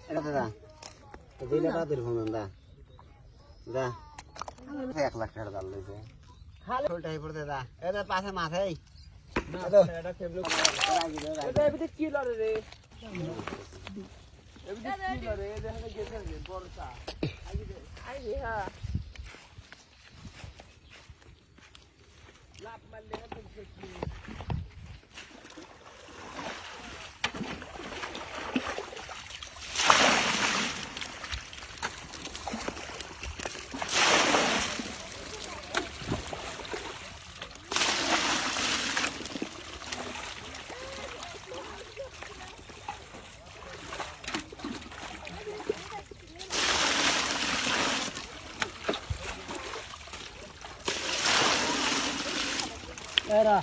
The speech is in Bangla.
এটা দাদা দিলে তাদের ফোন দা দা 1 লাখ টাকা দাল লইছে খালি উল্টাই পড়তে দা এটা পাশে মাথায় এটা ফেমলো এটা এবিতে কি লরে রে এবিতে কি লরে দেখে গেছে রে বড়টা আই রে হ্যাঁ লাভ মারলে না তুমি কি era